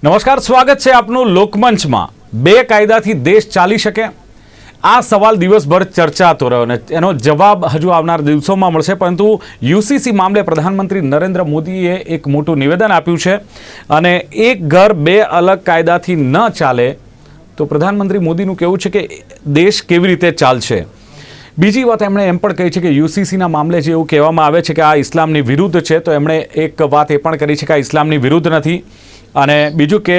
નમસ્કાર, સ્વાગત છે આપનું લોકમંચમાં। બે કાયદાથી દેશ ચાલી શકે, આ સવાલ દિવસભર ચર્ચાતો રહ્યો અને એનો જવાબ હજુ આવનાર દિવસોમાં મળશે। પરંતુ યુસીસી મામલે પ્રધાનમંત્રી નરેન્દ્ર મોદીએ એક મોટું નિવેદન આપ્યું છે અને એક ઘર બે અલગ કાયદાથી ન ચાલે તો પ્રધાનમંત્રી મોદીનું કહેવું છે કે દેશ કેવી રીતે ચાલશે। બીજી વાત એમણે એમ પણ કહી છે કે યુસીસીના મામલે જે એવું કહેવામાં આવે છે કે આ ઇસ્લામની વિરુદ્ધ છે, તો એમણે એક વાત એ પણ કરી છે કે આ ઇસ્લામની વિરુદ્ધ નથી। અને બીજું કે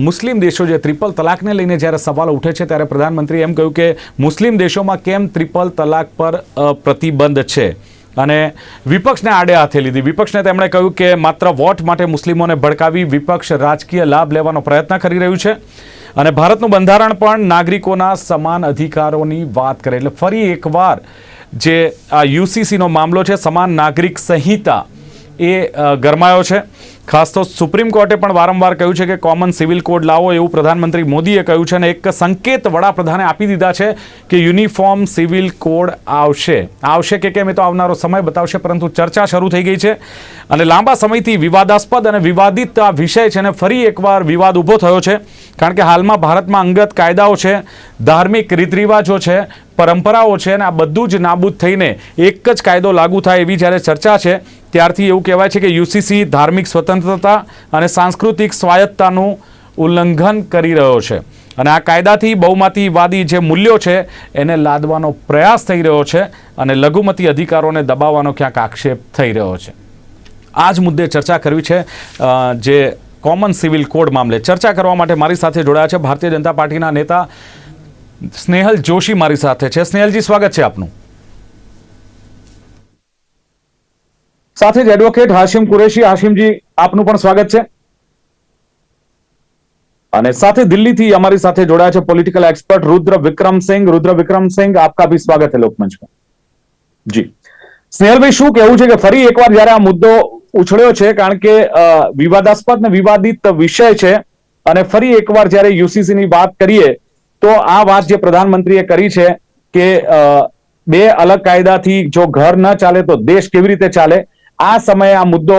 મુસ્લિમ દેશો જે ટ્રિપલ તલાકને લઈને જ્યારે સવાલો ઉઠે છે ત્યારે પ્રધાનમંત્રીએ એમ કહ્યું કે મુસ્લિમ દેશોમાં કેમ ટ્રિપલ તલાક પર પ્રતિબંધ છે અને વિપક્ષને આડે હાથે લીધી। વિપક્ષને તેમણે કહ્યું કે માત્ર વોટ માટે મુસ્લિમોને ભડકાવી વિપક્ષ રાજકીય લાભ લેવાનો પ્રયત્ન કરી રહ્યું છે અને ભારતનું બંધારણ પણ નાગરિકોના સમાન અધિકારોની વાત કરે। એટલે ફરી એકવાર જે આ યુસીસીનો મામલો છે, સમાન નાગરિક સંહિતા, એ ગરમાયો છે। ખાસ તો સુપ્રીમ કોર્ટે પણ વારંવાર કહ્યું છે કે કોમન સિવિલ કોડ લાવો એવું પ્રધાનમંત્રી મોદીએ કહ્યું છે અને એક સંકેત વડાપ્રધાને આપી દીધા છે કે યુનિફોર્મ સિવિલ કોડ આવશે કે કેમ એ તો આવનારો સમય બતાવશે, પરંતુ ચર્ચા શરૂ થઈ ગઈ છે અને લાંબા સમયથી વિવાદાસ્પદ અને વિવાદિત આ વિષય છે અને ફરી એકવાર વિવાદ ઊભો થયો છે કારણ કે હાલમાં ભારતમાં અંગત કાયદાઓ છે, ધાર્મિક રીતરિવાજો છે, પરંપરાઓ છે અને આ બધું જ નાબૂદ થઈને એક જ કાયદો લાગુ થાય એવી જ્યારે ચર્ચા છે ત્યારથી એવું કહેવાય છે કે યુસીસી ધાર્મિક સ્વતંત્રતા અને સાંસ્કૃતિક સ્વાયત્તતાનું ઉલ્લંઘન કરી રહ્યો છે અને આ કાયદાથી બહુમતીવાદી જે મૂલ્યો છે એને લાદવાનો પ્રયાસ થઈ રહ્યો છે અને લઘુમતી અધિકારોને દબાવવાનો ક્યાંક આક્ષેપ થઈ રહ્યો છે। આ જ મુદ્દે ચર્ચા કરવી છે જે કોમન સિવિલ કોડ મામલે। ચર્ચા કરવા માટે મારી સાથે જોડાયા છે ભારતીય જનતા પાર્ટીના નેતા સ્નેહલ જોશી મારી સાથે છે। સ્નેહલજી, સ્વાગત છે આપનું। સાથે જ એડવોકેટ હાશિમ કુરેશી। હાશિમજી, આપનું પણ સ્વાગત છે। અને સાથે દિલ્હીથી અમારી સાથે જોડાયા છે પોલિટિકલ एक्सपर्ट रुद्र विक्रम सिंह। रुद्र विक्रम सिंह, आपका भी स्वागत है लोकमंच में। જી સ્નેહલભાઈ, શું કહેવું છે કે ફરી એકવાર જ્યારે આ મુદ્દો ઉછળ્યો છે કારણ કે વિવાદાસ્પદ ને વિવાદિત વિષય છે અને ફરી એકવાર જ્યારે યુસીસી ની વાત કરીએ તો આ વાત જે પ્રધાનમંત્રીએ કરી છે કે બે અલગ કાયદાથી જો ઘર ન ચાલે તો દેશ કેવી રીતે ચાલે, આ સમયે આ મુદ્દો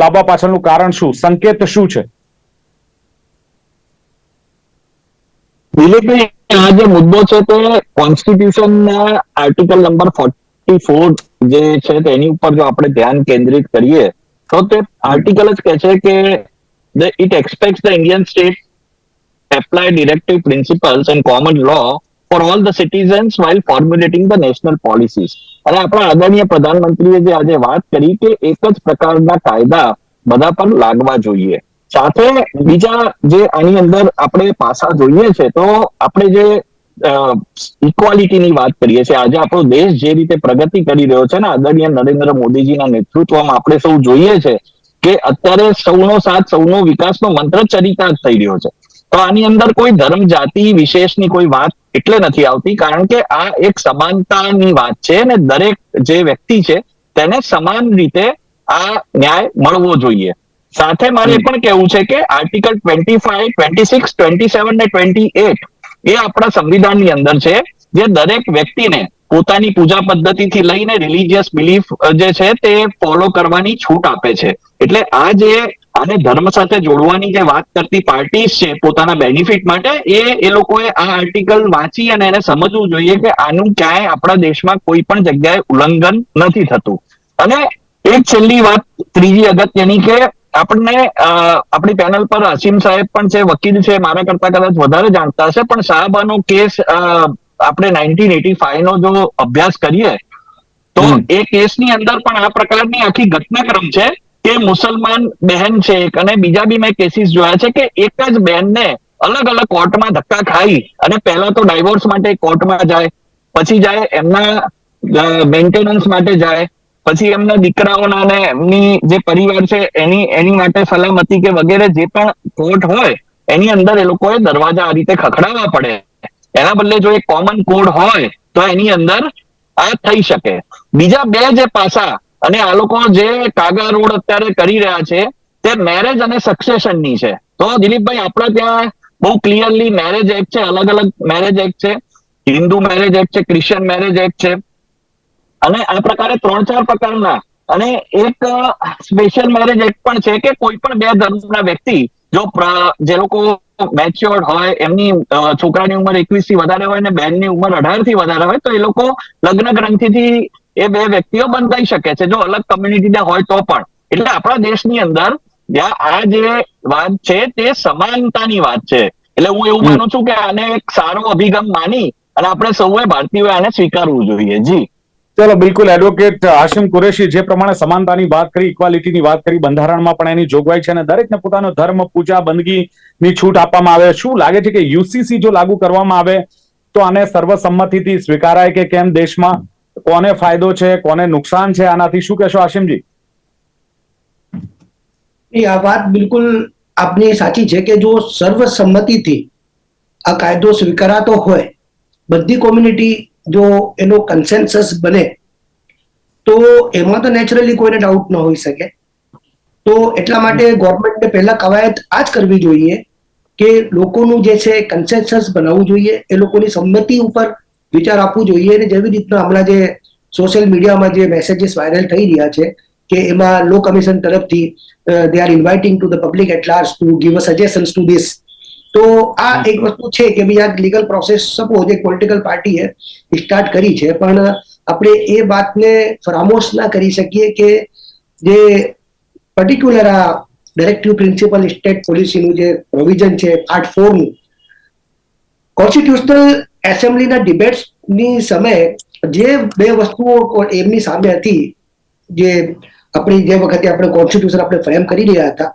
લાવવા પાછળનું કારણ શું, સંકેત શું છે? દિલીપભાઈ, આ જે મુદ્દો છે તે કોન્સ્ટિટ્યુશનના આર્ટિકલ નંબર 44 જે છે તેની ઉપર જો આપણે ધ્યાન કેન્દ્રિત કરીએ તો તે આર્ટિકલ જ કહે છે કે it expects the Indian state apply directive principles and common law for all the citizens while formulating the national policies। અને આપણા આદરણીય પ્રધાનમંત્રીએ જે આજે વાત કરી કે એક જ પ્રકારના કાયદા બધા પર લાગવા જોઈએ। સાથે બીજા જે આની અંદર આપણે પાસા જોઈએ છે તો આપણે જે ઇક્વાલિટીની વાત કરીએ છીએ, આજે આપણો દેશ જે રીતે પ્રગતિ કરી રહ્યો છે ને આદરણીય નરેન્દ્ર મોદીજીના નેતૃત્વમાં આપણે સૌ જોઈએ છે કે અત્યારે સૌનો સાથ સૌનો વિકાસનો મંત્ર ચરિતાર્થ થઈ રહ્યો છે। તો આની અંદર કોઈ ધર્મ જાતિ વિશેષની કોઈ વાત એટલે નથી આવતી કારણ કે આ એક સમાનતાની વાત છે અને દરેક જે વ્યક્તિ છે તેને સમાન રીતે આ ન્યાય મળવો જોઈએ। સાથે મારે એ પણ કહેવું છે કે આર્ટિકલ 25, 26, 27 ને 28 એ આપણા સંવિધાનની અંદર છે જે દરેક વ્યક્તિને પોતાની પૂજા પદ્ધતિથી લઈને રિલિજિયસ બિલીફ જે છે તે ફોલો કરવાની છૂટ આપે છે। એટલે આ જે આને ધર્મ સાથે જોડવાની જે વાત કરતી પાર્ટીઝ છે પોતાના બેનિફિટ માટે એ લોકોએ આ આર્ટિકલ વાંચી અને એને સમજવું જોઈએ કે આનું ક્યાંય આપણા દેશમાં કોઈ પણ જગ્યાએ ઉલ્લંઘન નથી થતું। અને એક છેલ્લી વાત ત્રીજી અગત્યની કે આપણને આપણી પેનલ પર અસીમ સાહેબ પણ છે, વકીલ છે, મારા કરતા કદાચ વધારે જાણતા હશે, પણ શાહબાનો કેસ આપણે 1985 નો જો અભ્યાસ કરીએ તો એ કેસની અંદર પણ આ પ્રકારની આખી ઘટનાક્રમ છે કે મુસલમાન બહેન છે અને બીજા બી મેં કેસીસ જોયા છે કે એક જ બહેનને અલગ અલગ કોર્ટમાં ધક્કા ખાઈ અને પહેલા તો ડાયવોર્સ માટે કોર્ટમાં જાય, પછી જાય એમના મેન્ટેનન્સ માટે જાય, પછી એમના દીકરાઓના અને એમની જે પરિવાર છે એની માટે સલામતી કે વગેરે જે પણ કોર્ટ હોય એની અંદર એ લોકોએ દરવાજા આ રીતે ખખડાવવા પડે। એના બદલે જો એક કોમન કોડ હોય તો એની અંદર આ થઈ શકે। બીજા બે જે પાસા અને આ લોકો જે કાગા રોડ અત્યારે કરી રહ્યા છે તે મેરેજ અને સક્સેશનની છે। તો દિલીપભાઈ, આપણા ત્યાં બહુ ક્લિયરલી મેરેજ એક્ટ છે, અલગ અલગ મેરેજ એક્ટ છે, હિન્દુ મેરેજ એક્ટ છે, ક્રિશ્ચિયન મેરેજ એક્ટ છે અને આ પ્રકારે 3-4 પ્રકારના અને એક સ્પેશિયલ મેરેજ એક્ટ પણ છે કે કોઈ પણ બે ધર્મના વ્યક્તિ જે લોકો મેચ્યોર્ડ હોય, એમની છોકરાની ઉંમર 21 થી વધારે હોય ને બહેનની ઉંમર 18 થી વધારે હોય, તો એ લોકો લગ્ન ગ્રંથિથી એ બે વ્યક્તિઓ બંધાઈ શકે છે, જો અલગ કમ્યુનિટીના હોય તો પણ. એટલે આપણા દેશની અંદર આ જે વાત છે તે સમાનતાની વાત છે. એટલે હું એવું માનું છું કે આને એક સારો અભિગમ માની અને આપણે સૌએ ભારતીયોએ આને સ્વીકારવું જોઈએ. જી ચલો, બિલકુલ. એડવોકેટ હાશિમ કુરેશી જે પ્રમાણે સમાનતાની વાત કરી, ઇક્વાલિટીની વાત કરી, બંધારણમાં પણ એની જોગવાઈ છે અને દરેકને પોતાનો ધર્મ, પૂજા, બંદગીની છૂટ આપવામાં આવે. શું લાગે છે કે યુસીસી જો લાગુ કરવામાં આવે તો આને સર્વસંમતિથી સ્વીકારાય કે કેમ? દેશમાં કોને ફાયદો છે, કોને નુકસાન છે આનાથી? શું કહેશો હાશિમજી? આ વાત બિલકુલ આપની સાચી છે કે જો સર્વસંમતિથી આ કાયદો સ્વીકારાતો હોય, બધી કોમ્યુનિટી જો એનો કન્સેન્સસ બને, તો એમાં તો નેચરલી કોઈને ડાઉટ ન હોઈ શકે. તો એટલા માટે ગવર્મેન્ટને પહેલા કવાયત આ જ કરવી જોઈએ કે લોકોનું જે છે કન્સેન્સસ બનાવવું જોઈએ, એ લોકોની સંમતિ ઉપર વિચાર આપવું જોઈએ. અને જેવી રીતના હમણાં જે સોશિયલ મીડિયામાં જે મેસેજીસ વાયરલ થઈ રહ્યા છે કે એમાં લો કમિશન તરફથી they are inviting to the public at large to give a suggestions to this. તો આ એક વસ્તુ છે કે ભાઈ આ લીગલ પ્રોસેસ સપોઝ એક પોલિટિકલ પાર્ટીએ સ્ટાર્ટ કરી છે, પણ આપણે એ વાતને ફરામોશ ના કરી શકીએ કે જે પર્ટિક્યુલર આ ડાયરેક્ટિવ પ્રિન્સિપલ સ્ટેટ પોલિસીનું જે પ્રોવિઝન છે પાર્ટ 4 નું, કોન્સ્ટિટ્યુશનલ એસેમ્બલીના ડિબેટ્સની સમયે જે બે વસ્તુઓ એમની સામે હતી, જે આપણી જે વખતે આપણે કોન્સ્ટિટ્યુશન આપણે ફ્રેમ કરી રહ્યા હતા,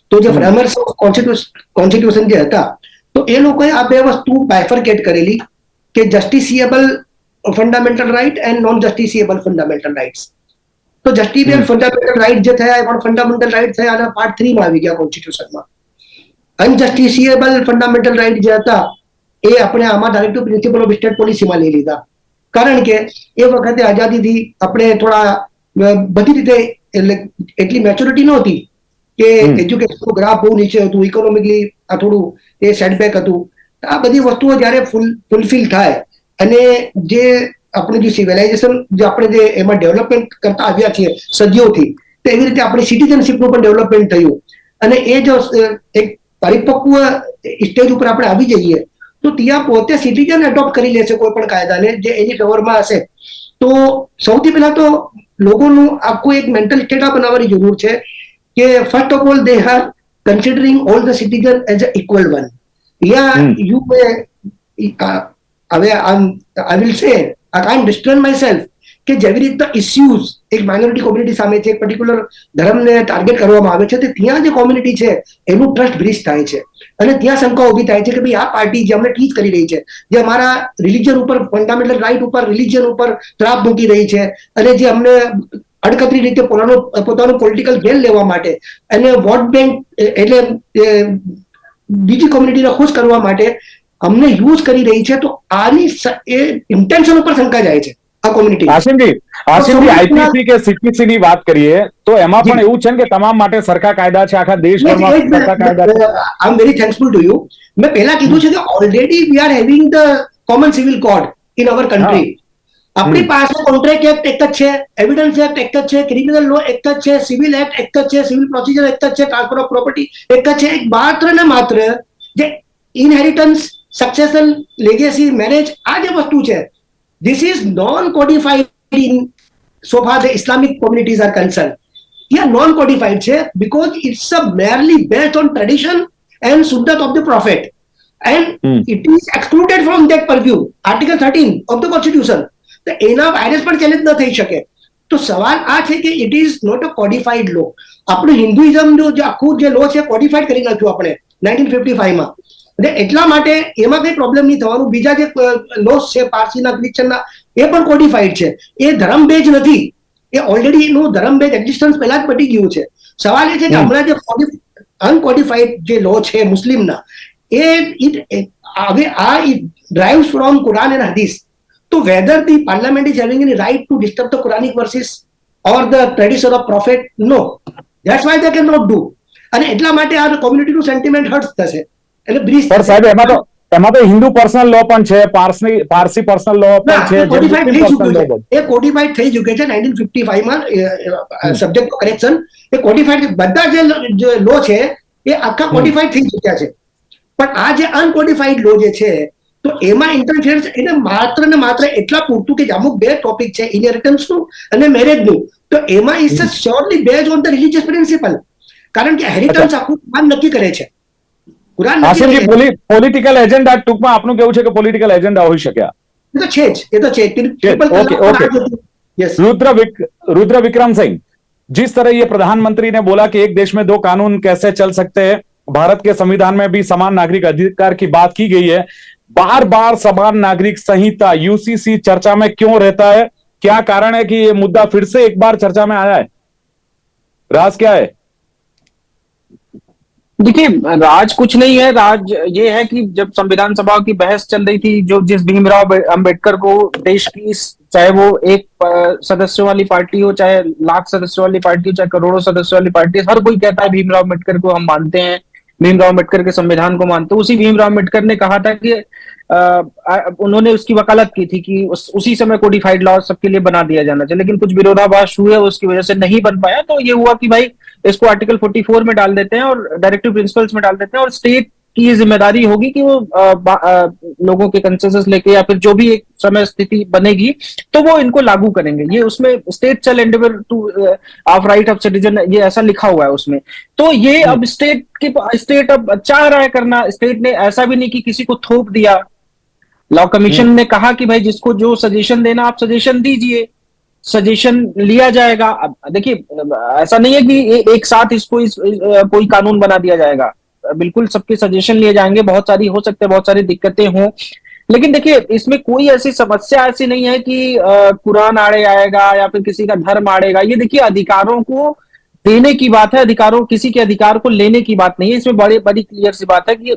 તો જે ફ્રેમર્સ ઓફ કોન્સ્ટિટ્યુશન જે હતા, તો એ લોકોએ આ બે વસ્તુ બાયફર્કેટ કરેલી કે justiciable fundamental right and non justiciable fundamental rights. તો જસ્ટિસિએબલ ફંડામેન્ટલ રાઇટ જે થયા એ પણ ફંડામેન્ટલ રાઇટ થયા અને પાર્ટ 3 માં આવી ગયા કોન્સ્ટિટ્યુશનમાં. અનજસ્ટિસિએબલ ફંડામેન્ટલ રાઇટ જે હતા એ આપણે આમાં ડાયરેક્ટિવ પ્રિન્સિપલ ઓફ સ્ટેટ પોલિસીમાં લઈ લીધા, કારણ કે એ વખતે આઝાદીથી આપણે થોડા બધી રીતે એટલે એટલી મેચ્યોરિટી નહોતી કે એજ્યુકેશનનું ગ્રાફ બહુ નીચે હતું, ઇકોનોમિકલી આ થોડું એ સેટબેક હતું. આ બધી વસ્તુઓ જ્યારે ફૂલફિલ થાય અને જે આપણું જે સિવિલાઇઝેશન જે આપણે જે એમાં ડેવલપમેન્ટ કરતા આવ્યા છીએ સદીઓથી, તો એવી રીતે આપણી સિટીઝનશીપનું પણ ડેવલપમેન્ટ થયું. અને એ જો એક પરિપક્વ સ્ટેજ ઉપર આપણે આવી જઈએ તો ત્યાં પોતે સિટીઝન એડોપ્ટ કરી લેશે કોઈ પણ કાયદાને જે એની ફેવરમાં હશે. તો સૌથી પહેલા તો લોકોનું આખું એક મેન્ટલ સ્ટેટ બનાવવાની જરૂર છે કે first of all they are considering all the citizen as a equal one. You may હવે I will say I can't distance myself કે જેવી રીતના ઇસ્યુઝ એક માઇનોરિટી કોમ્યુનિટી સામે છે, એક પર્ટિક્યુલર ધર્મને ટાર્ગેટ કરવામાં આવે છે, તો ત્યાં જે કોમ્યુનિટી છે એનું ટ્રસ્ટ બ્રીચ થાય છે અને ત્યાં શંકા ઉભી થાય છે કે ભાઈ આ પાર્ટી જે અમને ટીચ કરી રહી છે, જે અમારા રિલિજન ઉપર, ફંડામેન્ટલ રાઇટ ઉપર, રિલિજન ઉપર ત્રાપ મૂકી રહી છે અને જે અમને અડકતરી રીતે પોતાનું પોલિટિકલ ગેન લેવા માટે અને વોટ બેંક એટલે બીજી કોમ્યુનિટીને ખુશ કરવા માટે અમને યુઝ કરી રહી છે, તો આની એ ઇન્ટેન્શન ઉપર શંકા જાય છે આ કોમ્યુનિટી. હાશિમજી આઈપીસી કે સીપીસી ની વાત કરીએ તો એમાં પણ એવું છે ને કે તમામ માટે સરખા કાયદા છે, આખા દેશભરમાં સરખા કાયદા છે. I am very thankful to you. મેં પહેલા કીધું છે કે already we are having the common civil code in our country. આપણી પાસે કોન્ટ્રાક્ટ એક્ટ એક જ છે, એવિડન્સ એક્ટ એક જ છે, ક્રિમિનલ લો એક જ છે, સિવિલ એક્ટ એક જ છે, સિવિલ પ્રોસિજર એક જ છે, ટ્રાન્સફર ઓફ પ્રોપર્ટી એક જ છે. માત્ર ને માત્ર જે ઇનહેરિટન્સ, સક્સેશન, લેગેસી, મેરેજ આ જે વસ્તુ છે, this is non-codified in so far the Islamic communities are concerned. Yeah, non-codified છે because it's a merely based on tradition and sunnat of the prophet and it is excluded from that purview. Article 13 of the constitution. તો એના virus પણ challenge ન થઈ શકે. તો સવાલ આ છે કે ઇટ ઇઝ નોટ અ કોડિફાઈડ લો. આપણું હિન્દુઇઝમનું જે આખું જે લો છે કોડિફાઈડ કરી નાખ્યું આપણે 1955 માં. એટલા માટે એમાં કઈ પ્રોબ્લેમ નહીં થવાનું. બીજા જે લોસ છે પારસીના, ક્રિશ્ચનના, એ પણ કોડિફાઈડ છે. એ ધર્મ બેઝ નથી, એ ઓલરેડી એનું ધર્મ બેઝ એક્ઝિસ્ટન્સ પહેલા જ પતી ગયું છે. સવાલ એ છે કે હમણાં જે અનકોડિફાઈડ જે લો છે મુસ્લિમના, એ હવે આ it drives from Quran and Hadith. તો whether the parliament is having any right to disturb the Quranic verses or the tradition of prophet? No. That's why they can not do. અને એટલા માટે આ કોમ્યુનિટીનું સેન્ટિમેન્ટ હર્ટ થશે. એટલે bridge પર સાહેબ એમાં તો હિન્દુ પર્સનલ લો પણ છે, પારસી પર્સનલ લો પણ છે, એ કોડિફાઈડ થઈ ચૂકે છે 1955 માં. સબ્જેક્ટ કરેક્શન એ કોડિફાઈડ બધા જે લો છે એ આખા કોડિફાઈડ થઈ ચૂક્યા છે. પણ આ જે અનકોડિફાઈડ લો જે છે તો એમાં ઇન્ટરફિયરન્સ એટલે માત્ર ને માત્ર એટલા પૂરતું કે અમુક બે ટોપિક છે, ઇનહેરિટન્સનું અને મેરેજનું, તો એમાં it's surely base on the religious principle. કારણ કે હેરિટન્સ આખું કુરાન નક્કી કરે છે. કુરાન નક્કી હાસિમજી, કરે છે. પોલિટિકલ એજન્ડા, ટૂંકમાં આપનું કેવું છે કે પોલિટિકલ એજન્ડા હોઈ શકે આ? એ તો છે જ, એ તો છે. Triple okay okay yes. Rudra Vikram Singh, जिस तरह ये प्रधानमंत्री ने बोला कि एक देश में दो कानून कैसे चल सकते हैं, भारत के संविधान में भी समान नागरिक अधिकार की बात की गई है, बार बार समान नागरिक संहिता यूसीसी चर्चा में क्यों रहता है? क्या कारण है कि ये मुद्दा फिर से एक बार चर्चा में आया है? राज क्या है? देखिए, राज कुछ नहीं है। राज ये है कि जब संविधान सभा की बहस चल रही थी, जो जिस भीमराव अंबेडकर को देश की, चाहे वो एक सदस्यों वाली पार्टी हो, चाहे लाख सदस्यों वाली पार्टी हो, चाहे करोड़ों सदस्यों वाली पार्टी, हर कोई कहता है भीमराव अंबेडकर को हम मानते हैं, भीमराव अंबेडकर के संविधान को मानते हैं। उसी भीमराव अंबेडकर ने कहा था कि उन्होंने उसकी वकालत की थी कि उसी समय कोडिफाइड लॉ सबके लिए बना दिया जाना चाहिए, लेकिन कुछ विरोधाभास हुए, उसकी वजह से नहीं बन पाया। तो ये हुआ कि भाई इसको आर्टिकल 44 में डाल देते हैं और डायरेक्टिव प्रिंसिपल्स में डाल देते हैं, और स्टेट की ये जिम्मेदारी होगी कि वो लोगों के कंसेंसस लेके या फिर जो भी एक समय स्थिति बनेगी तो वो इनको लागू करेंगे। ये उसमें state shall Endeavour two of right of citizen, ये ऐसा लिखा हुआ है उसमें। तो ये अब स्टेट अब चाह रहा है करना। स्टेट ने ऐसा भी नहीं कि किसी को थोप दिया। लॉ कमीशन ने कहा कि भाई जिसको जो सजेशन देना आप सजेशन दीजिए, सजेशन लिया जाएगा। अब देखिए, ऐसा नहीं है कि एक साथ इसको कोई कानून बना दिया जाएगा। बिल्कुल सबके सजेशन लिए जाएंगे, बहुत सारी हो सकते हैं, बहुत सारी दिक्कतें हों, लेकिन देखिए इसमें कोई ऐसी समस्या ऐसी नहीं है कि कुरान आड़े आएगा या फिर किसी का धर्म आड़ेगा। ये देखिए अधिकारों को देने की बात है, अधिकारों, किसी के अधिकार को लेने की बात नहीं है। इसमें बड़ी क्लियर सी बात है कि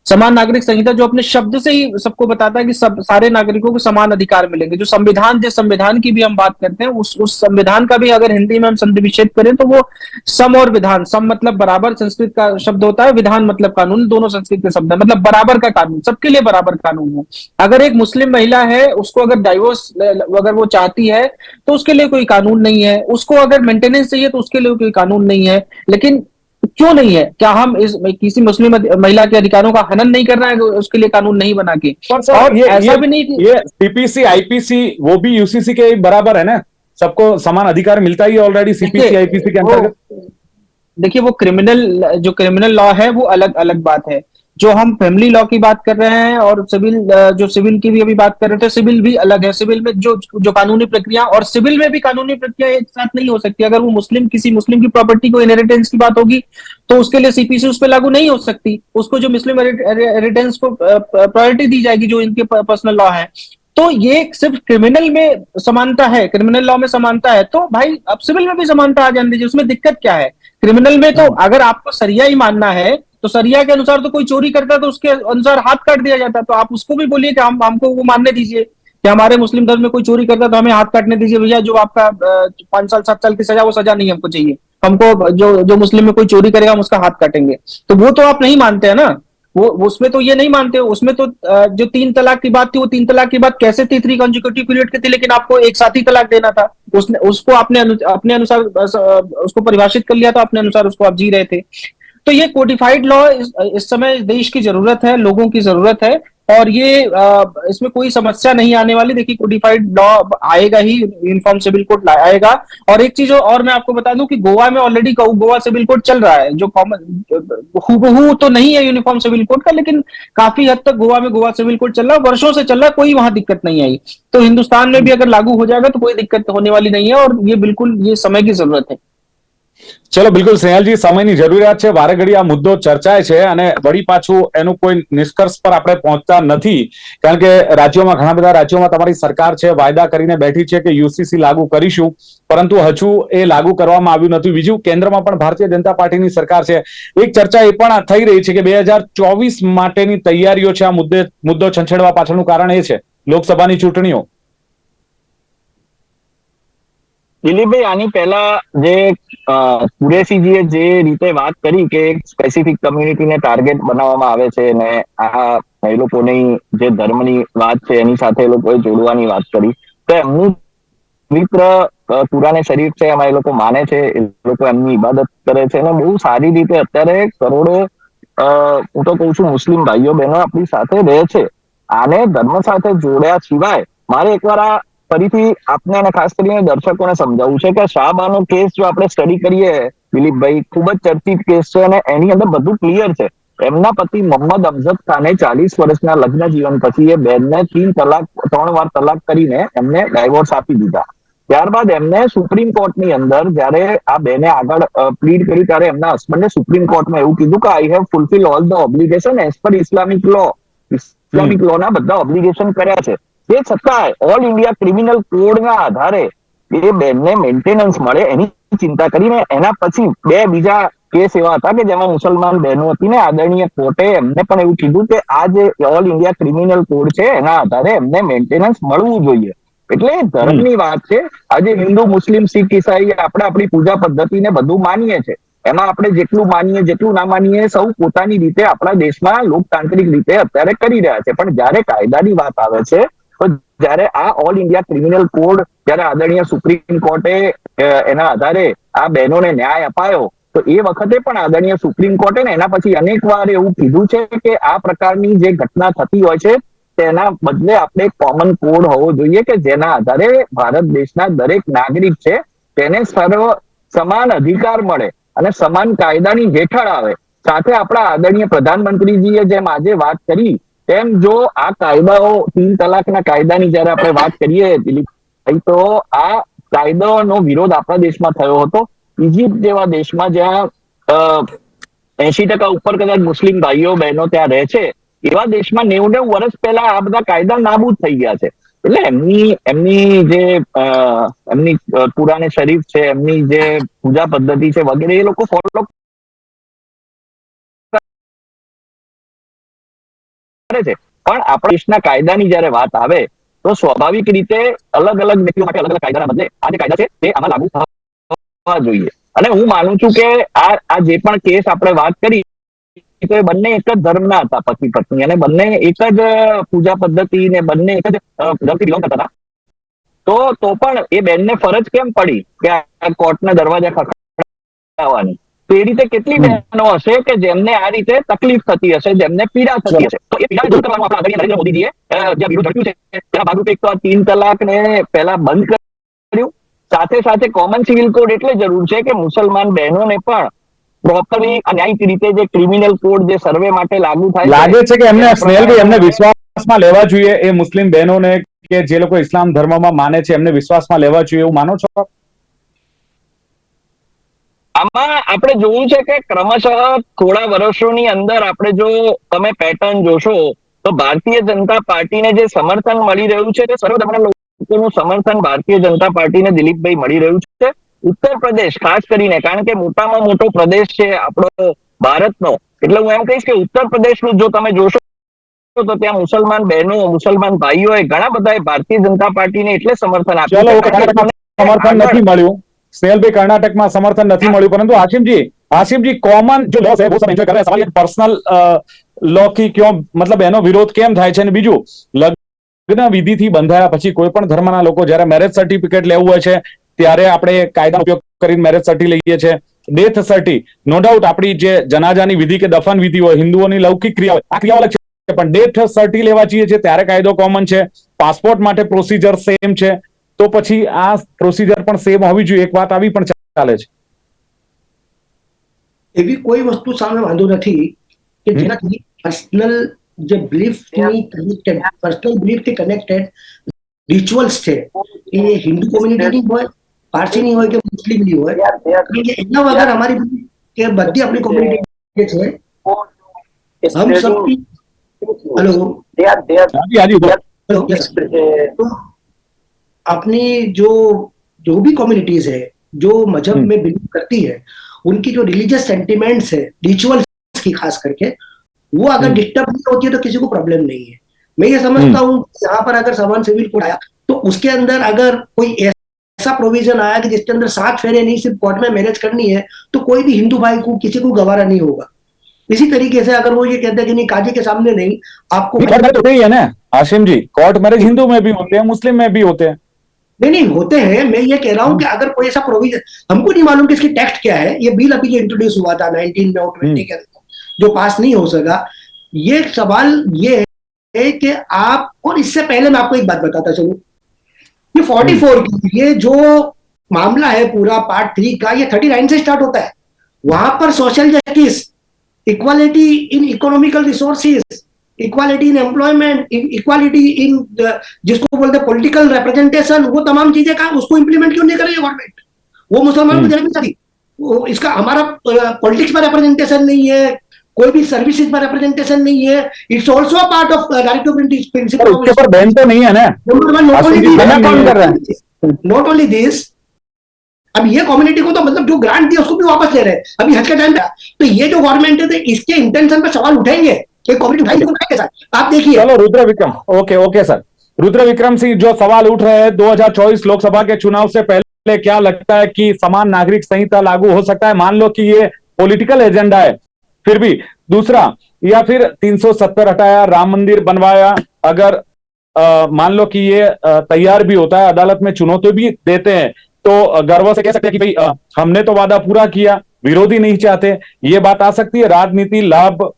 समान नागरिक संहिता जो अपने शब्द से ही सबको बताता है कि सब सारे नागरिकों को समान अधिकार मिलेंगे। जो संविधान, जिस संविधान की भी हम बात करते हैं, उस संविधान का भी अगर हिंदी में हम संधि विच्छेद करें तो वो सम और विधान, सम मतलब बराबर संस्कृत का शब्द होता है, विधान मतलब कानून, दोनों संस्कृत के शब्द है, मतलब बराबर का कानून, सबके लिए बराबर कानून है। अगर एक मुस्लिम महिला है, उसको अगर डाइवोर्स अगर वो चाहती है तो उसके लिए कोई कानून नहीं है, उसको अगर मेंटेनेंस चाहिए तो उसके लिए कोई कानून नहीं है। लेकिन क्यों नहीं है? क्या हम इस किसी मुस्लिम महिला के अधिकारों का हनन नहीं कर रहे हैं उसके लिए कानून नहीं बना के? और ऐसा भी नहीं कि ये सीपीसी आईपीसी वो भी यूसीसी के बराबर है ना, सबको समान अधिकार मिलता ही है ऑलरेडी सीपीसी आईपीसी के अंतर्गत। देखिए वो क्रिमिनल लॉ है वो अलग अलग बात है। जो हम फैमिली लॉ की बात कर रहे हैं और जो सिविल की भी अभी बात कर रहे थे, सिविल भी अलग है। सिविल में जो कानूनी प्रक्रिया, और सिविल में भी कानूनी प्रक्रिया एक साथ नहीं हो सकती। अगर वो किसी मुस्लिम की प्रॉपर्टी को इनहेरिटेंस की बात होगी तो उसके लिए सीपीसी उस पर लागू नहीं हो सकती। उसको जो मुस्लिम इनहेरिटेंस को प्रायोरिटी दी जाएगी, जो इनके पर्सनल लॉ है। तो ये सिर्फ क्रिमिनल में समानता है, क्रिमिनल लॉ में समानता है, तो भाई अब सिविल में भी समानता आ जाने दीजिए। उसमें दिक्कत क्या है? क्रिमिनल में तो अगर आपको सरिया ही मानना है तो सरिया के अनुसार तो कोई चोरी करता है तो उसके अनुसार हाथ काट दिया जाता है। तो आप उसको भी बोलिए कि हमको वो मानने दीजिए कि हमारे मुस्लिम धर्म में कोई चोरी करता है तो हमें हाथ काटने दीजिए भैया। जो आपका 5 साल 7 साल की सजा, वो सजा नहीं हमको चाहिए। हमको जो मुस्लिम में कोई चोरी करेगा हम उसका हाथ काटेंगे। तो वो तो आप नहीं मानते हैं ना, वो उसमें तो ये नहीं मानते हो। उसमें तो जो 3 तलाक की बात थी, वो 3 तलाक की बात कैसे थी? 3 कॉन्जिक्यूटिव पीरियड की थी, लेकिन आपको एक साथ ही तलाक देना था। उसको आपने अपने अनुसार उसको परिभाषित कर लिया था, अपने अनुसार उसको आप जी रहे थे। तो ये कोडिफाइड लॉ इस समय देश की जरूरत है, लोगों की जरूरत है, और ये इसमें कोई समस्या नहीं आने वाली। देखिए कोडिफाइड लॉ आएगा ही, यूनिफॉर्म सिविल कोड आएगा। और एक चीज और मैं आपको बता दूं कि गोवा में ऑलरेडी गोवा सिविल कोड चल रहा है, जो कॉमन हूबहू तो नहीं है यूनिफॉर्म सिविल कोड का, लेकिन काफी हद तक गोवा में गोवा सिविल कोड चल रहा है, वर्षों से चल रहा है, कोई वहां दिक्कत नहीं आई। तो हिंदुस्तान में भी अगर लागू हो जाएगा तो कोई दिक्कत होने वाली नहीं है, और ये बिल्कुल ये समय की जरूरत है। चलो बिल्कुल स्नेहलजी, समयની જરૂરિયાત છે, વારે ઘડી આ મુદ્દો ચર્ચાય છે અને વળી પાછું એનું કોઈ નિષ્કર્ષ પર આપણે પહોંચતા નથી, કારણ કે રાજ્યોમાં, ઘણા બધા રાજ્યોમાં તમારી સરકાર છે, વાયદા કરીને બેઠી છે કે યુસીસી લાગુ કરીશું, પરંતુ હજુ એ લાગુ કરવામાં આવ્યું નથી. બીજું, કેન્દ્રમાં પણ ભારતીય જનતા પાર્ટીની સરકાર છે. એક ચર્ચા એ પણ થઈ રહી છે કે 2024 માટેની તૈયારીઓ છે. આ મુદ્દો છંછેડવા પાછળનું કારણ એ છે લોકસભાની ચૂંટણીઓ. દિલીપભાઈ, આની પહેલા જે કુરેશીજીએ જે રીતે વાત કરી કે એક સ્પેસિફિક કમ્યુનિટીને ટાર્ગેટ બનાવવામાં આવે છે અને આ એ લોકોની જે ધર્મની વાત છે એની સાથે એ લોકોએ જોડવાની વાત કરી, તો એમનું પવિત્ર કુરાને શરીફ છે એમાં એ લોકો માને છે, એ લોકો એમની ઇબાદત કરે છે અને બહુ સારી રીતે અત્યારે કરોડો હું તો કહું છું મુસ્લિમ ભાઈઓ બહેનો આપણી સાથે રહે છે. આને ધર્મ સાથે જોડ્યા સિવાય મારે એકવાર આ ફરીથી આપને અને ખાસ કરીને દર્શકોને સમજાવવું છે કે શાહબાનો કેસ જો આપણે સ્ટડી કરીએ દિલીપભાઈ, ખૂબ જ ચર્ચિત કેસ છે અને એની અંદર બધું ક્લિયર છે. એમના પતિ મોહમ્મદ અફઝલ ખાને 40 વર્ષના લગ્ન જીવન પછી એ બેનને 3 વાર તલાક કરીને એમને ડાયવોર્સ આપી દીધા. ત્યારબાદ એમને સુપ્રીમ કોર્ટની અંદર જ્યારે આ બેને આગળ પ્લીડ કરી ત્યારે એમના હસબન્ડે સુપ્રીમ કોર્ટમાં એવું કીધું કે I have fulfil all the obligation as per Islamic law. Islamic લોના બધા ઓબ્લિગેશન કર્યા છે. તે છતાંય ઓલ ઇન્ડિયા ક્રિમિનલ કોડના આધારે એ બેનને મેન્ટેનન્સ મળે એની ચિંતા કરીને એના પછી 2 બીજા કેસ એવા હતા કે જેમાં મુસલમાન બહેનો હતી ને આદરણીય કોર્ટે એમને પણ એવું કીધું કે આ જે ઓલ ઇન્ડિયા ક્રિમિનલ કોડ છે એના આધારે એમને મેન્ટેનન્સ મળવું જોઈએ. એટલે ધર્મની વાત છે. આજે હિન્દુ, મુસ્લિમ, શીખ, ઈસાઈ આપણે આપણી પૂજા પદ્ધતિને બધું માનીએ છીએ. એમાં આપણે જેટલું માનીએ જેટલું ના માનીએ સૌ પોતાની રીતે આપણા દેશમાં લોકતાંત્રિક રીતે અત્યારે કરી રહ્યા છે. પણ જ્યારે કાયદાની વાત આવે છે તો જ્યારે આ ઓલ ઇન્ડિયા ક્રિમિનલ કોડ જ્યારે આદરણીય સુપ્રીમ કોર્ટે એના આધારે આ બહેનોને ન્યાય અપાયો તો એ વખતે પણ આદરણીય સુપ્રીમ કોર્ટે ને એના પછી અનેક વાર એવું કીધું છે કે આ પ્રકારની જે ઘટના થતી હોય છે તેના બદલે આપણે કોમન કોડ હોવો જોઈએ કે જેના આધારે ભારત દેશના દરેક નાગરિક છે તેને સમાન અધિકાર મળે અને સમાન કાયદાની હેઠળ આવે. સાથે આપણા આદરણીય પ્રધાનમંત્રીજીએ જેમ આજે વાત કરી તેમ જો આ કાયદાઓ 3 તલાકના કાયદાની જયારે આપણે વાત કરીએ દિલીપભાઈ, તો આ કાયદાનો વિરોધ આપણા દેશમાં થયો હતો. ઇજિપ્ત જેવા દેશમાં જ્યાં 80% ઉપર કદાચ મુસ્લિમ ભાઈઓ બહેનો ત્યાં રહે છે એવા દેશમાં 90 વર્ષ પહેલા આ બધા કાયદા નાબૂદ થઈ ગયા છે. એટલે એમની જે એમની કુરાને શરીફ છે, એમની જે પૂજા પદ્ધતિ છે વગેરે એ લોકો ફોલો કરે છે. પણ આપણા દેશના કાયદાની જયારે વાત આવે તો સ્વાભાવિક રીતે અલગ અલગ વ્યક્તિઓ માટે અલગ અલગ કાયદાના બદલે આ જે કાયદા છે તે આમાં લાગુ થવા જોઈએ. અને હું માનું છું કે આ જે પણ કેસ આપણે વાત કરી તો એ બંને એક જ ધર્મના હતા, પતિ પત્ની, અને બંને એક જ પૂજા પદ્ધતિ ને બંને એક જ ધર્મથી બિલોંગ કરતા હતા. તો પણ એ બેનને ફરજ કેમ પડી કે આ કોર્ટના દરવાજા ખખડાવવાની? તો એ રીતે કેટલી બહેનો હશે કે જેમને આ રીતે તકલીફ થતી હશે, જેમને પીડા થતી હશે. તો એ પીડા દૂર કરવાનું આપણા આદરણીય નરેન્દ્ર મોદીજીએ જે વિરોધ ઝડપ્યું છે તેના ભાગરૂપે એક તો 3 તલાકને પહેલા બંધ કર્યું. સાથે સાથે કોમન સિવિલ કોડ એટલે જરૂર છે કે મુસલમાન બહેનોને પણ પ્રોપરલી ન્યાયિક રીતે જે ક્રિમિનલ કોડ જે સર્વે માટે લાગુ થાય લાગે છે કે એમને સ્નેહલભાઈ એમને વિશ્વાસમાં લેવા જોઈએ, એ મુસ્લિમ બહેનોને કે જે લોકો ઇસ્લામ ધર્મમાં માને છે એમને વિશ્વાસમાં લેવા જોઈએ એવું માનો છો? આમાં આપણે જોયું છે કે ક્રમશઃ થોડા વર્ષોની અંદર આપણે જો તમે પેટર્ન જોશો તો ભારતીય જનતા પાર્ટીને જે સમર્થન મળી રહ્યું છે તે સર્વધર્મના લોકોનું સમર્થન ભારતીય જનતા પાર્ટીને દિલીપભાઈ મળી રહ્યું છે. ઉત્તર પ્રદેશ ખાસ કરીને, કારણ કે મોટામાં મોટો પ્રદેશ છે આપણો ભારતનો, એટલે હું એમ કહીશ કે ઉત્તર પ્રદેશનું જો તમે જોશો તો ત્યાં મુસલમાન બહેનો, મુસલમાન ભાઈઓએ ઘણા બધાએ ભારતીય જનતા પાર્ટીને એટલે સમર્થન આપ્યું ચલો, સમર્થન નથી મળ્યું स्नेहलભાઈ, કર્ણાટકમાં સમર્થન નથી મળ્યું, પરંતુ हाशिम जी कॉमन जो लॉस है वो सब एंजॉय कर रहे हैं. सवाल ये पर्सनल लॉ की क्यों, मतलब એનો વિરોધ કેમ થાય છે? અને બીજું, લગ્ન વિધિથી બંધાયા પછી કોઈ પણ ધર્મના લોકો જ્યારે મેરેજ સર્ટિફિકેટ લેવું હોય છે ત્યારે આપણે કાયદાનો ઉપયોગ કરીને મેરેજ સર્ટી લઈએ છીએ. ડેથ સર્ટી, નો ડાઉટ આપણી જે જનાજાની વિધિ કે દફન વિધિ હોય, હિન્દુઓની લૌકિક ક્રિયા હોય, આ ક્રિયાઓ અલગ છે, પણ ડેથ સર્ટી લેવા જઈએ છીએ ત્યારે કાયદો કોમન છે. પાસપોર્ટ માટે પ્રોસિજર સેમ છે, તો પછી આ પ્રોસિજર પણ સેમ હોવી જોઈએ. એક વાત આવી પણ ચાલે છે. એવી કોઈ વસ્તુ સામે વાંધો નથી કે જેનાથી પર્સનલ જે બિલીફની કનેક્ટેડ, પર્સનલ બિલીફથી કનેક્ટેડ રિચ્યુઅલ્સ છે એ હિન્દુ કોમ્યુનિટીની હોય, પારસીની હોય કે મુસ્લિમની હોય, એના વગર અમારી કે બધી આપણી કોમ્યુનિટી જે છે હમ સબ हेलो तो अपनी जो भी कम्युनिटीज है जो मजहब में बिलीव करती है उनकी जो रिलीजियस सेंटिमेंट्स है, रिचुअल्स की खास करके, वो अगर डिस्टर्ब नहीं होती है तो किसी को प्रॉब्लम नहीं है. मैं ये समझता हूँ यहाँ पर अगर समान सिविल कोड आया तो उसके अंदर अगर कोई ऐसा प्रोविजन आया कि जिसके अंदर 7 फेरे नहीं सिर्फ कोर्ट में मैरिज करनी है तो कोई भी हिंदू भाई को किसी को गवारा नहीं होगा. इसी तरीके से अगर वो ये कहते हैं कि नहीं काजी के सामने नहीं आपको होते ही है ना हाशिम जी, कोर्ट मैरिज हिंदू में भी होते हैं, मुस्लिम में भी होते हैं. नहीं होते हैं। मैं ये कह रहा हूं कि अगर कोई ऐसा प्रोविजन, हमको नहीं मालूम कि इसकी टेक्स्ट क्या है, ये बिल अभी जो इंट्रोड्यूस हुआ था 19 में और 20 के अंदर जो पास नहीं हो सका, ये सवाल ये है कि आप, और इससे पहले मैं आपको एक बात बताता चलूं, ये 44 की ये जो मामला है पूरा पार्ट 3 का, ये 39 से स्टार्ट होता है। वहां पर social justice, equality in economical resources, equality in employment, equality in जिसको बोलते हैं पॉलिटिकल रिप्रेजेंटेशन, वो तमाम चीजें का उसको इंप्लीमेंट क्यों नहीं कर रही है गवर्नमेंट? वो मुसलमानों को देने नहीं चाहती। इसका हमारा पॉलिटिक्स में रिप्रेजेंटेशन नहीं है, कोई भी सर्विसेज में रिप्रेजेंटेशन नहीं है। It's also part of directive principle. उसके ऊपर बैन तो नहीं है ना? कौन कर रहा है? नॉट ओनली दिस, अब ये कम्युनिटी को तो मतलब जो ग्रांट दिया उसको भी वापस ले रहे हैं अभी हज के टाइम पे। तो ये जो गवर्नमेंट है तो इसके इंटेंशन पे सवाल उठेंगे कि कम्युनिटी उठाएंगे सर, आप देखिए। चलो रुद्र विक्रम, ओके सर, रुद्र विक्रम सिंह, जो सवाल उठ रहे हैं 2024 लोकसभा के चुनाव से पहले क्या लगता है कि समान नागरिक संहिता लागू हो सकता है? मान लो कि ये पॉलिटिकल एजेंडा है, फिर भी दूसरा, या फिर 370 हटाया, राम मंदिर बनवाया, अगर मान लो कि ये तैयार भी होता है, अदालत में चुनौती भी देते हैं, तो गर्व से कह सकते हैं कि भाई हमने तो वादा पूरा किया, विरोधी नहीं चाहते, ये बात आ सकती है? राजनीति लाभ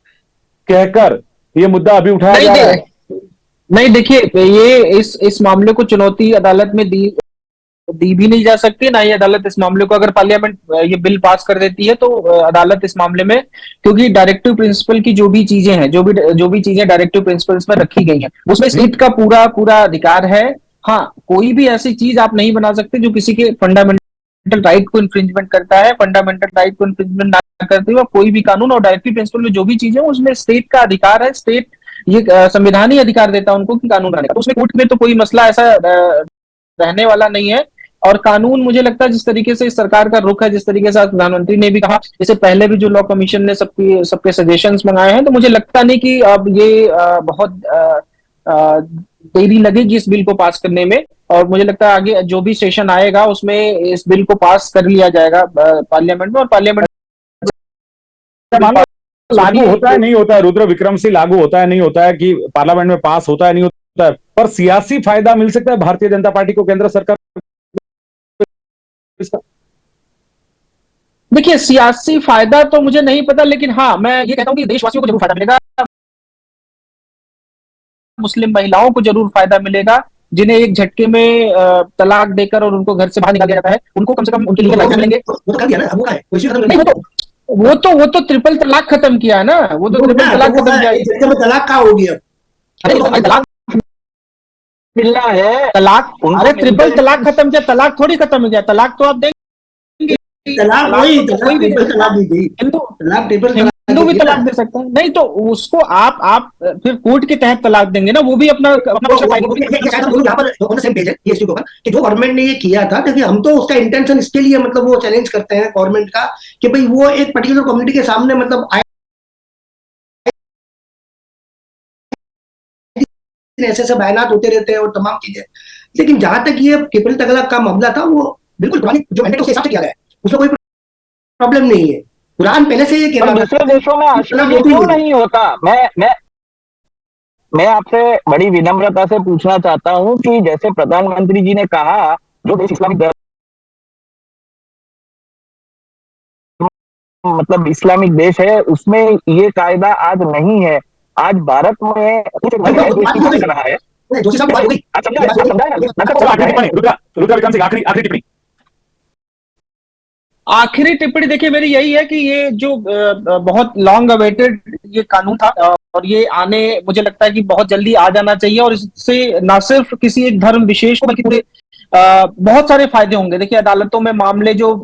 कहकर ये मुद्दा अभी उठाया जा रहा है। नहीं देखिए, ये इस मामले को चुनौती अदालत में दी भी नहीं जा सकती, ना ही अदालत इस मामले को, अगर पार्लियामेंट ये बिल पास कर देती है तो अदालत इस मामले में, क्योंकि डायरेक्टिव प्रिंसिपल की जो भी चीजें हैं, जो भी चीजें डायरेक्टिव प्रिंसिपल्स में रखी गई हैं, उसमें स्टेट का पूरा अधिकार है। हाँ, कोई भी ऐसी चीज आप नहीं बना सकते जो किसी के फंडामेंटल राइट को इन्फ्रिंजमेंट करता है। फंडामेंटल राइट को इन्फ्रिंजमेंट ना करते हुए कोई भी कानून और डायरेक्टिव प्रिंसिपल में जो भी चीजें, उसमें स्टेट का अधिकार है। स्टेट ये संविधान ही अधिकार देता है उनको कि कानून बनाने का, तो उसमें कोर्ट में तो कोई मसला ऐसा रहने वाला नहीं है। और कानून, मुझे लगता है जिस तरीके से इस सरकार का रुख है, जिस तरीके से आज प्रधानमंत्री ने भी कहा, इससे पहले भी जो लॉ कमीशन ने सबके सजेशंस मंगाए हैं, तो मुझे लगता नहीं कि अब ये बहुत देरी लगेगी इस बिल को पास करने में। और मुझे लगता है आगे जो भी सेशन आएगा उसमें इस बिल को पास कर लिया जाएगा पार्लियामेंट में, और पार्लियामेंट लागू होता है नहीं होता है, रुद्र विक्रम सिंह, लागू होता है नहीं होता है, कि पार्लियामेंट में पास होता है नहीं होता है, पर सियासी फायदा मिल सकता है भारतीय जनता पार्टी को केंद्र सरकार? देखिए, सियासी फायदा तो मुझे नहीं पता, लेकिन हाँ, मैं ये कहता हूं कि देशवासियों को जरूर फायदा मिलेगा, मुस्लिम महिलाओं को जरूर फायदा मिलेगा, जिन्हें एक झटके में तलाक देकर और उनको घर से बाहर निकाल दिया जाता है, उनको कम से कम उनके लिए राइट मिलेंगे। वो तो कर दिया ना, वो का है, वो तो ट्रिपल तलाक खत्म किया है ना, वो तो ट्रिपल तलाक खत्म किया। तलाक का हो गया? अरे तलाक मिलना है, तलाक, अरे ट्रिपल तलाक खत्म किया, तलाक थोड़ी खत्म किया। तलाक तो आप देंगे, तलाक वही कोई भी तलाक दी गई, हिंदू भी तलाक दे सकता है। नहीं तो उसको आप फिर कोर्ट के तहत तलाक देंगे ना, वो भी अपना यहाँ पर ऑन द सेम पेज है ये इश्यू के ऊपर कि जो गवर्नमेंट ने ये किया था, देखिए हम तो उसका इंटेंशन इसके लिए मतलब वो चैलेंज करते हैं गवर्नमेंट का कि भाई वो एक पर्टिकुलर कम्युनिटी के सामने मतलब ऐसे बयानात होते रहते हैं और तमाम चीजें। लेकिन जहां तक ये ट्रिपल तलाक का मामला था, वो बिल्कुल पुरानी जो मैंडेट उसके हिसाब से किया गया है, उसमें कोई प्रॉब्लम नहीं है। कुरान पहले से ये कह रहा है। दूसरे देशों में आजकल ये क्यों नहीं होता? मैं आपसे बड़ी विनम्रता से पूछना चाहता हूं कि जैसे प्रधानमंत्री जी ने कहा, जो देश इस्लामिक मतलब इस्लामिक देश है, उसमें ये कायदा आज नहीं है। आज भारत में कुछ कर रहा है। आखिरी टिप्पणी देखिए मेरी यही है कि ये जो बहुत लॉन्ग अवेटेड ये कानून था, और ये आने, मुझे लगता है कि बहुत जल्दी आ जाना चाहिए, और इससे ना सिर्फ किसी एक धर्म विशेष को बल्कि पूरे बहुत सारे फायदे होंगे। देखिए, अदालतों में मामले जो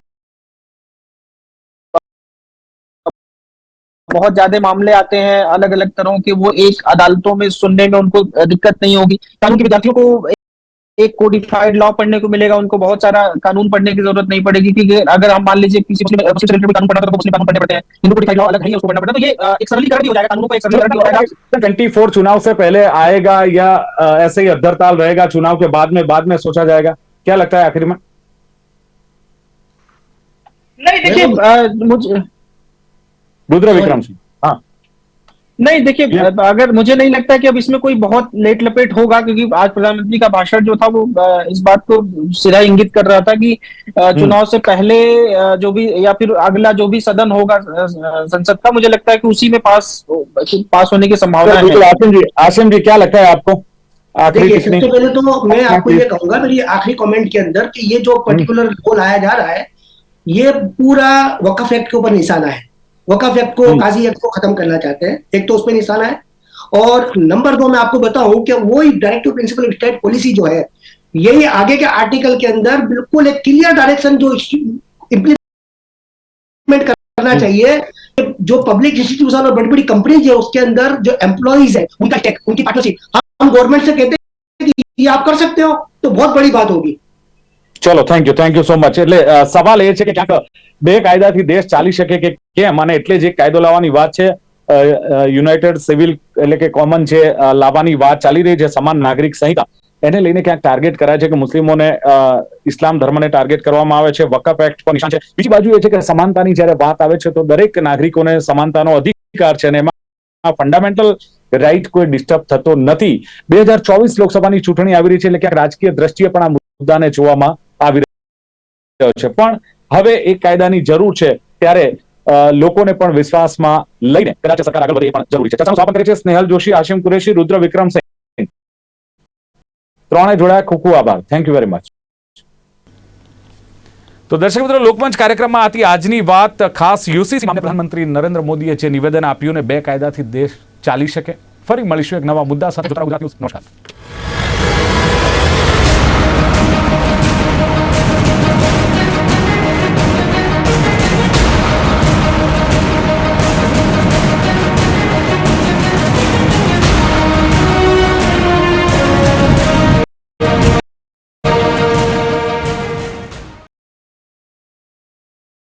बहुत ज्यादा मामले आते हैं अलग अलग तरह के, वो एक अदालतों में सुनने में उनको दिक्कत नहीं होगी। कानून के विद्यार्थियों को एक कोडिफाइड लॉ पढ़ने को मिलेगा, उनको बहुत सारा कानून पढ़ने की जरूरत नहीं पड़ेगी, क्योंकि अगर हम मान लीजिए किसी कानून पढ़ना, तो मुस्लिम कानून पढ़ने पड़ते हैं, हिंदू कोडिफाइड लॉ अलग है, उसको पढ़ना पड़ता है। तो ये एक सरलीकरण भी हो जाएगा, कानूनों को एक सरलीकरण हो जाएगा। 24 चुनाव से पहले आएगा या ऐसे ही अद्धरताल रहेगा, चुनाव के बाद में सोचा जाएगा? क्या लगता है आखिर में? नहीं देखिए, मुझे रुद्र विक्रम सिंह, हाँ नहीं देखिए, अगर मुझे नहीं लगता है कि अब इसमें कोई बहुत लेट लपेट होगा, क्योंकि आज प्रधानमंत्री का भाषण जो था वो इस बात को सीधा इंगित कर रहा था कि चुनाव से पहले जो भी या फिर अगला जो भी सदन होगा संसद का, मुझे लगता है कि उसी में पास होने की संभावना बिल्कुल। है। आसिम जी क्या लगता है आपको? आखिरी देखिए, टिप्पणी। सबसे पहले तो मैं आपको ये कहूंगा मेरी आखिरी कमेंट के अंदर कि ये जो पर्टिकुलर लॉ लाया जा रहा है ये पूरा वक्फ एक्ट के ऊपर निशाना है। वक्फ एक्ट को, काजी एक्ट को खत्म करना चाहते हैं, एक तो उसमें निशाना है। और नंबर 2 मैं आपको बताऊं कि वही directive principle of state policy जो है, यही आगे के आर्टिकल के अंदर बिल्कुल एक क्लियर डायरेक्शन जो इम्प्लीमेंट करना चाहिए, जो पब्लिक इंस्टीट्यूशन और बड़ी बड़ी कंपनीज है उसके अंदर जो एम्प्लॉइज है उनका टेक, उनकी पार्टनरशिप हम गवर्नमेंट से कहते हैं कि ये आप कर सकते हो तो बहुत बड़ी बात होगी। ચલો થેન્ક યુ સો મચ। એટલે સવાલ એ છે કે ક્યાંક બે કાયદાથી દેશ ચાલી શકે કે કેમ, અને એટલે જે કાયદો લાવવાની વાત છે યુનાઇટેડ સિવિલ એટલે કે કોમન છે લાવવાની વાત ચાલી રહી છે, સમાન નાગરિક સંહિતા, એને લઈને ક્યાંક ટાર્ગેટ કરાય છે કે મુસ્લિમોને ઇસ્લામ ધર્મને ટાર્ગેટ કરવામાં આવે છે, વકફ એક્ટ પર નિશાન છે। બીજી બાજુ એ છે કે સમાનતાની જ્યારે વાત આવે છે તો દરેક નાગરિકોને સમાનતાનો અધિકાર છે અને એમાં ફંડામેન્ટલ રાઈટ કોઈ ડિસ્ટર્બ થતો નથી। 2024 લોકસભાની ચૂંટણી આવી રહી છે એટલે ક્યાંક રાજકીય દ્રષ્ટિએ પણ આ મુદ્દાને જોવામાં આવી રહ્યો છે, પણ હવે એક કાયદાની જરૂર છે ત્યારે લોકોને પણ વિશ્વાસમાં લઈને કદાચ સરકાર આગળ વધે એ પણ જરૂરી છે। ચર્ચાનું સમાપન કરે છે સ્નેહલ જોશી, આશિમ કુરેશી, રુદ્ર વિક્રમ સિંહ, ત્રણે જોડાયા। ખૂબ ખૂબ આભાર, થેન્ક યુ વેરી મચ। તો દર્શક મિત્રો, લોકમંચ કાર્યક્રમમાં હતી આજની વાત। ખાસ યુસીસી મામલે પ્રધાનમંત્રી નરેન્દ્ર મોદીએ જે નિવેદન આપ્યું ને બે કાયદાથી દેશ ચાલી શકે। ફરી મળીશું એક નવા મુદ્દા સાથે। નમસ્કાર।